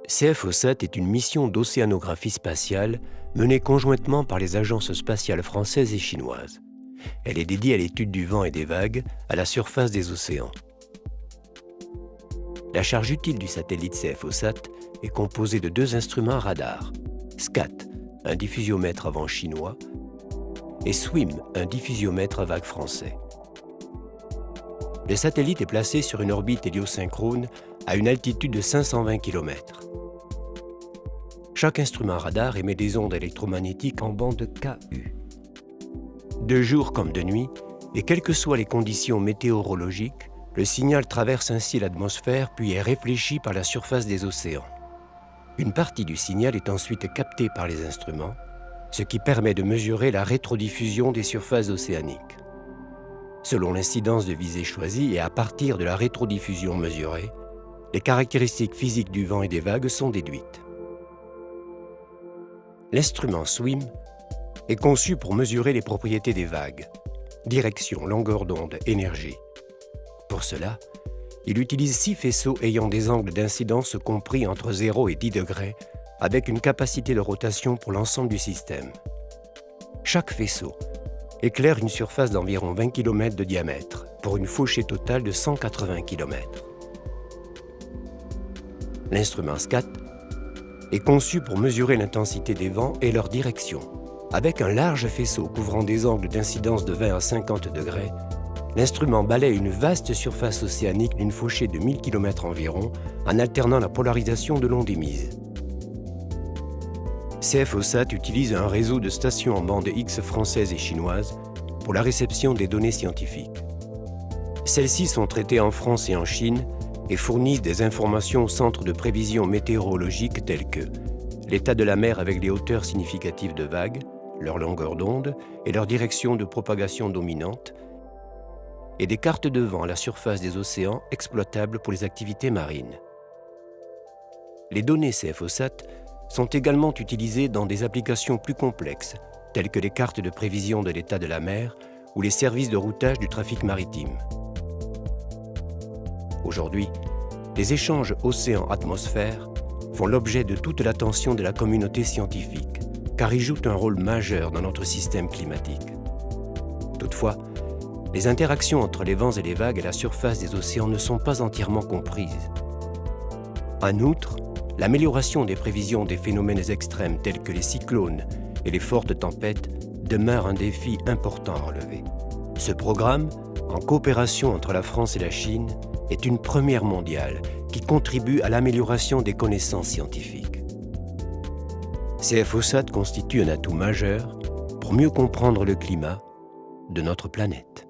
CFOSAT est une mission d'océanographie spatiale menée conjointement par les agences spatiales françaises et chinoises. Elle est dédiée à l'étude du vent et des vagues à la surface des océans. La charge utile du satellite CFOSAT est composée de deux instruments radars, SCAT, un diffusiomètre à vent chinois, et SWIM, un diffusiomètre à vagues français. Le satellite est placé sur une orbite héliosynchrone à une altitude de 520 km. Chaque instrument radar émet des ondes électromagnétiques en bande KU. De jour comme de nuit, et quelles que soient les conditions météorologiques, le signal traverse ainsi l'atmosphère puis est réfléchi par la surface des océans. Une partie du signal est ensuite captée par les instruments, ce qui permet de mesurer la rétrodiffusion des surfaces océaniques. Selon l'incidence de visée choisie et à partir de la rétrodiffusion mesurée, les caractéristiques physiques du vent et des vagues sont déduites. L'instrument SWIM est conçu pour mesurer les propriétés des vagues, direction, longueur d'onde, énergie. Pour cela, il utilise 6 faisceaux ayant des angles d'incidence compris entre 0 et 10 degrés, avec une capacité de rotation pour l'ensemble du système. Chaque faisceau éclaire une surface d'environ 20 km de diamètre, pour une fauchée totale de 180 km. L'instrument SCAT est conçu pour mesurer l'intensité des vents et leur direction. Avec un large faisceau couvrant des angles d'incidence de 20 à 50 degrés, l'instrument balaie une vaste surface océanique d'une fauchée de 1000 km environ en alternant la polarisation de l'onde émise. CFOSAT utilise un réseau de stations en bande X françaises et chinoises pour la réception des données scientifiques. Celles-ci sont traitées en France et en Chine et fournissent des informations aux centres de prévision météorologique tels que l'état de la mer avec les hauteurs significatives de vagues, leur longueur d'onde et leur direction de propagation dominante, et des cartes de vent à la surface des océans exploitables pour les activités marines. Les données CFOSAT sont également utilisées dans des applications plus complexes, telles que les cartes de prévision de l'état de la mer ou les services de routage du trafic maritime. Aujourd'hui, les échanges océan-atmosphère font l'objet de toute l'attention de la communauté scientifique, car ils jouent un rôle majeur dans notre système climatique. Toutefois, les interactions entre les vents et les vagues à la surface des océans ne sont pas entièrement comprises. En outre, l'amélioration des prévisions des phénomènes extrêmes tels que les cyclones et les fortes tempêtes demeure un défi important à relever. Ce programme, en coopération entre la France et la Chine, est une première mondiale qui contribue à l'amélioration des connaissances scientifiques. CFOSAT constitue un atout majeur pour mieux comprendre le climat de notre planète.